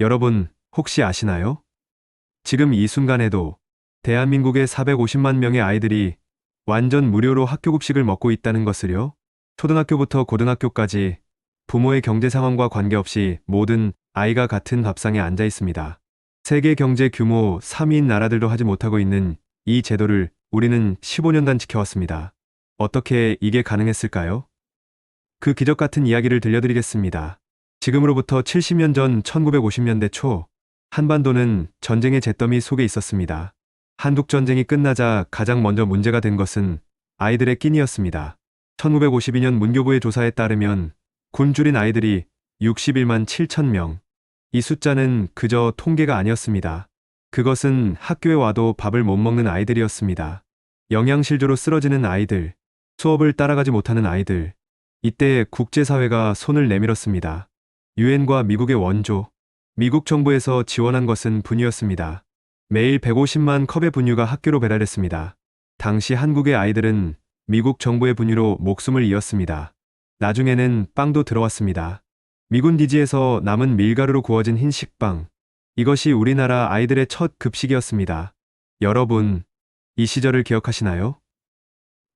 여러분, 혹시 아시나요? 지금 이 순간에도 대한민국의 450만 명의 아이들이 완전 무료로 학교급식을 먹고 있다는 것을요. 초등학교부터 고등학교까지 부모의 경제 상황과 관계없이 모든 아이가 같은 밥상에 앉아 있습니다. 세계 경제 규모 3위인 나라들도 하지 못하고 있는 이 제도를 우리는 15년간 지켜왔습니다. 어떻게 이게 가능했을까요? 그 기적 같은 이야기를 들려드리겠습니다. 지금으로부터 70년 전 1950년대 초, 한반도는 전쟁의 잿더미 속에 있었습니다. 한국전쟁이 끝나자 가장 먼저 문제가 된 것은 아이들의 끼니였습니다. 1952년 문교부의 조사에 따르면 굶주린 아이들이 61만 7천 명. 이 숫자는 그저 통계가 아니었습니다. 그것은 학교에 와도 밥을 못 먹는 아이들이었습니다. 영양실조로 쓰러지는 아이들, 수업을 따라가지 못하는 아이들. 이때 국제사회가 손을 내밀었습니다. 유엔과 미국의 원조, 미국 정부에서 지원한 것은 분유였습니다. 매일 150만 컵의 분유가 학교로 배달됐습니다. 당시 한국의 아이들은 미국 정부의 분유로 목숨을 이었습니다. 나중에는 빵도 들어왔습니다. 미군 기지에서 남은 밀가루로 구워진 흰 식빵. 이것이 우리나라 아이들의 첫 급식이었습니다. 여러분, 이 시절을 기억하시나요?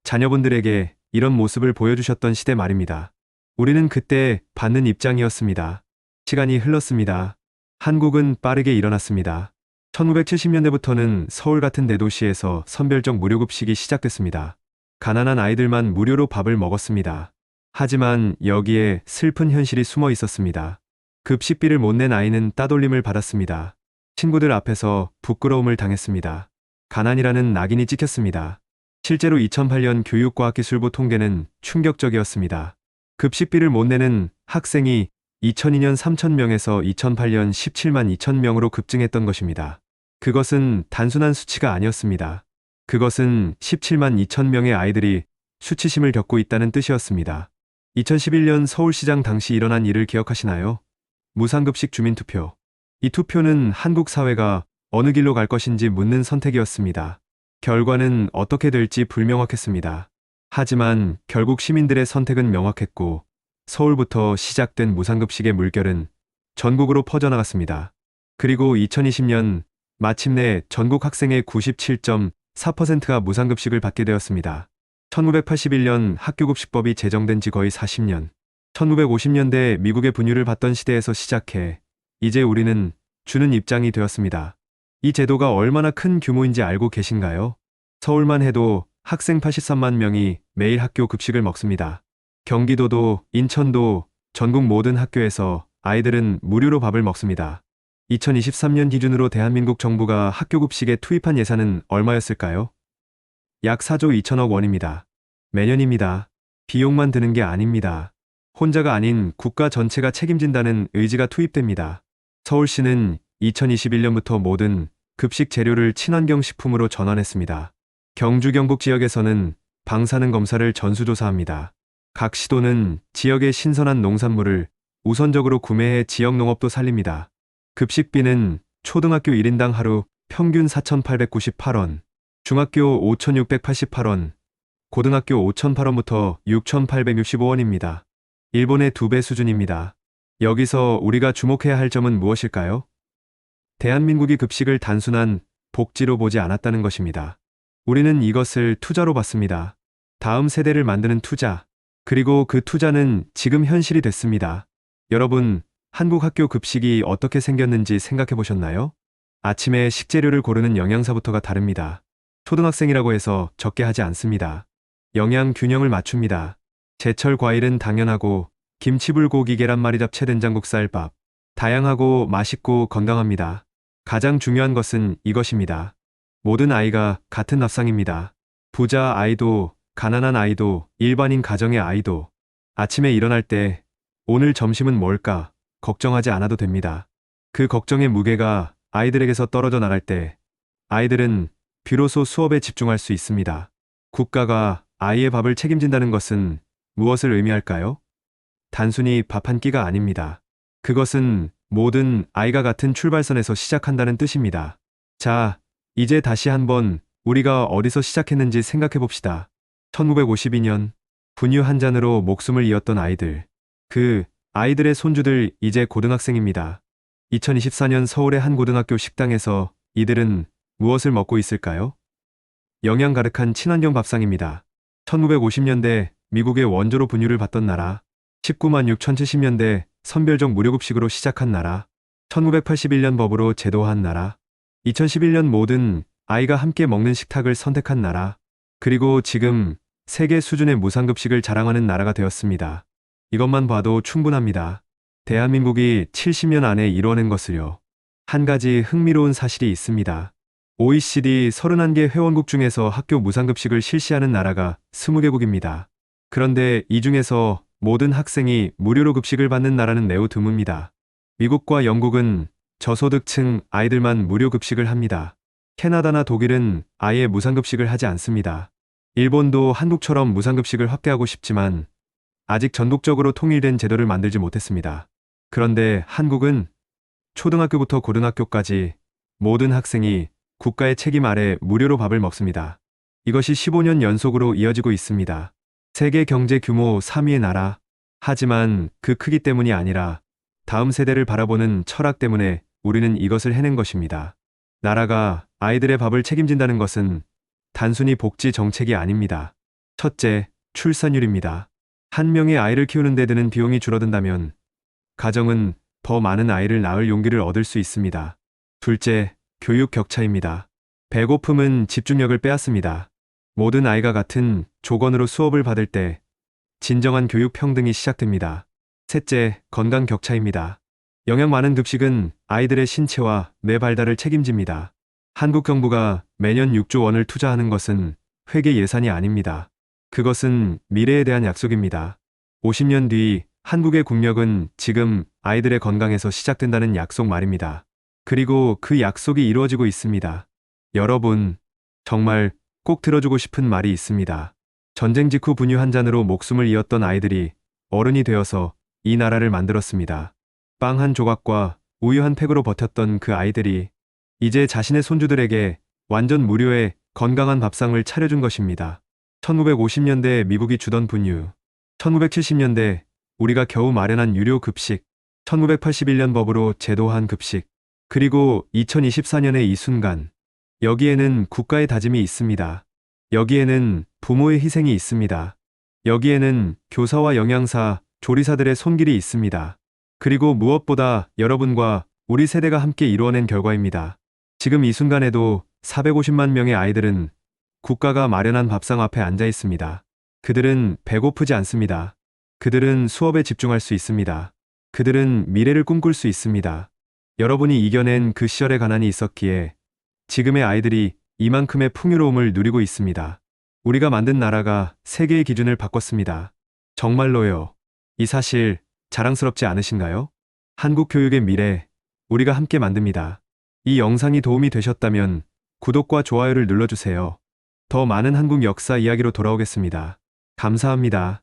자녀분들에게 이런 모습을 보여주셨던 시대 말입니다. 우리는 그때 받는 입장이었습니다. 시간이 흘렀습니다. 한국은 빠르게 일어났습니다. 1970년대부터는 서울 같은 대도시에서 선별적 무료급식이 시작됐습니다. 가난한 아이들만 무료로 밥을 먹었습니다. 하지만 여기에 슬픈 현실이 숨어 있었습니다. 급식비를 못 낸 아이는 따돌림을 받았습니다. 친구들 앞에서 부끄러움을 당했습니다. 가난이라는 낙인이 찍혔습니다. 실제로 2008년 교육과학기술부 통계는 충격적이었습니다. 급식비를 못 내는 학생이 2002년 3,000명에서 2008년 17만 2천 명으로 급증했던 것입니다. 그것은 단순한 수치가 아니었습니다. 그것은 17만 2천 명의 아이들이 수치심을 겪고 있다는 뜻이었습니다. 2011년 서울시장 당시 일어난 일을 기억하시나요? 무상급식 주민투표. 이 투표는 한국 사회가 어느 길로 갈 것인지 묻는 선택이었습니다. 결과는 어떻게 될지 불명확했습니다. 하지만 결국 시민들의 선택은 명확했고 서울부터 시작된 무상급식의 물결은 전국으로 퍼져나갔습니다. 그리고 2020년 마침내 전국 학생의 97.4%가 무상급식을 받게 되었습니다. 1981년 학교급식법이 제정된 지 거의 40년. 1950년대 미국의 분유를 받던 시대에서 시작해 이제 우리는 주는 입장이 되었습니다. 이 제도가 얼마나 큰 규모인지 알고 계신가요? 서울만 해도 학생 83만 명이 매일 학교 급식을 먹습니다. 경기도도, 인천도, 전국 모든 학교에서 아이들은 무료로 밥을 먹습니다. 2023년 기준으로 대한민국 정부가 학교 급식에 투입한 예산은 얼마였을까요? 약 4조 2천억 원입니다. 매년입니다. 비용만 드는 게 아닙니다. 혼자가 아닌 국가 전체가 책임진다는 의지가 투입됩니다. 서울시는 2021년부터 모든 급식 재료를 친환경 식품으로 전환했습니다. 경주 경북 지역에서는 방사능 검사를 전수조사합니다. 각 시도는 지역의 신선한 농산물을 우선적으로 구매해 지역 농업도 살립니다. 급식비는 초등학교 1인당 하루 평균 4,898원, 중학교 5,688원, 고등학교 5,008원부터 6,865원입니다. 일본의 2배 수준입니다. 여기서 우리가 주목해야 할 점은 무엇일까요? 대한민국이 급식을 단순한 복지로 보지 않았다는 것입니다. 우리는 이것을 투자로 봤습니다. 다음 세대를 만드는 투자. 그리고 그 투자는 지금 현실이 됐습니다. 여러분, 한국 학교 급식이 어떻게 생겼는지 생각해 보셨나요? 아침에 식재료를 고르는 영양사부터가 다릅니다. 초등학생이라고 해서 적게 하지 않습니다. 영양 균형을 맞춥니다. 제철 과일은 당연하고 김치 불고기 계란말이 잡채 된장국 쌀밥. 다양하고 맛있고 건강합니다. 가장 중요한 것은 이것입니다. 모든 아이가 같은 밥상입니다. 부자 아이도, 가난한 아이도, 일반인 가정의 아이도. 아침에 일어날 때 오늘 점심은 뭘까 걱정하지 않아도 됩니다. 그 걱정의 무게가 아이들에게서 떨어져 나갈 때 아이들은 비로소 수업에 집중할 수 있습니다. 국가가 아이의 밥을 책임진다는 것은 무엇을 의미할까요? 단순히 밥 한 끼가 아닙니다. 그것은 모든 아이가 같은 출발선에서 시작한다는 뜻입니다. 자, 이제 다시 한번 우리가 어디서 시작했는지 생각해 봅시다. 1952년 분유 한 잔으로 목숨을 이었던 아이들. 그 아이들의 손주들 이제 고등학생입니다. 2024년 서울의 한 고등학교 식당에서 이들은 무엇을 먹고 있을까요? 영양 가득한 친환경 밥상입니다. 1950년대 미국의 원조로 분유를 받던 나라, 19만 6,070년대 선별적 무료급식으로 시작한 나라, 1981년 법으로 제도화한 나라, 2011년 모든 아이가 함께 먹는 식탁을 선택한 나라, 그리고 지금 세계 수준의 무상급식을 자랑하는 나라가 되었습니다. 이것만 봐도 충분합니다. 대한민국이 70년 안에 이뤄낸 것을요. 한 가지 흥미로운 사실이 있습니다. OECD 31개 회원국 중에서 학교 무상급식을 실시하는 나라가 20개국입니다. 그런데 이 중에서 모든 학생이 무료로 급식을 받는 나라는 매우 드뭅니다. 미국과 영국은 저소득층 아이들만 무료 급식을 합니다. 캐나다나 독일은 아예 무상급식을 하지 않습니다. 일본도 한국처럼 무상급식을 확대하고 싶지만 아직 전국적으로 통일된 제도를 만들지 못했습니다. 그런데 한국은 초등학교부터 고등학교까지 모든 학생이 국가의 책임 아래 무료로 밥을 먹습니다. 이것이 15년 연속으로 이어지고 있습니다. 세계 경제 규모 3위의 나라. 하지만 그 크기 때문이 아니라 다음 세대를 바라보는 철학 때문에 우리는 이것을 해낸 것입니다. 나라가 아이들의 밥을 책임진다는 것은 단순히 복지 정책이 아닙니다. 첫째, 출산율입니다. 한 명의 아이를 키우는 데 드는 비용이 줄어든다면 가정은 더 많은 아이를 낳을 용기를 얻을 수 있습니다. 둘째, 교육 격차입니다. 배고픔은 집중력을 빼앗습니다. 모든 아이가 같은 조건으로 수업을 받을 때 진정한 교육 평등이 시작됩니다. 셋째, 건강 격차입니다. 영양 많은 급식은 아이들의 신체와 뇌 발달을 책임집니다. 한국 정부가 매년 6조 원을 투자하는 것은 회계 예산이 아닙니다. 그것은 미래에 대한 약속입니다. 50년 뒤 한국의 국력은 지금 아이들의 건강에서 시작된다는 약속 말입니다. 그리고 그 약속이 이루어지고 있습니다. 여러분, 정말 꼭 들어주고 싶은 말이 있습니다. 전쟁 직후 분유 한 잔으로 목숨을 이었던 아이들이 어른이 되어서 이 나라를 만들었습니다. 빵 한 조각과 우유 한 팩으로 버텼던 그 아이들이 이제 자신의 손주들에게 완전 무료의 건강한 밥상을 차려준 것입니다. 1950년대 미국이 주던 분유, 1970년대 우리가 겨우 마련한 유료 급식, 1981년 법으로 제도화한 급식, 그리고 2024년의 이 순간, 여기에는 국가의 다짐이 있습니다. 여기에는 부모의 희생이 있습니다. 여기에는 교사와 영양사, 조리사들의 손길이 있습니다. 그리고 무엇보다 여러분과 우리 세대가 함께 이루어낸 결과입니다. 지금 이 순간에도 450만 명의 아이들은 국가가 마련한 밥상 앞에 앉아 있습니다. 그들은 배고프지 않습니다. 그들은 수업에 집중할 수 있습니다. 그들은 미래를 꿈꿀 수 있습니다. 여러분이 이겨낸 그 시절의 가난이 있었기에 지금의 아이들이 이만큼의 풍요로움을 누리고 있습니다. 우리가 만든 나라가 세계의 기준을 바꿨습니다. 정말로요. 이 사실 자랑스럽지 않으신가요? 한국 교육의 미래, 우리가 함께 만듭니다. 이 영상이 도움이 되셨다면 구독과 좋아요를 눌러주세요. 더 많은 한국 역사 이야기로 돌아오겠습니다. 감사합니다.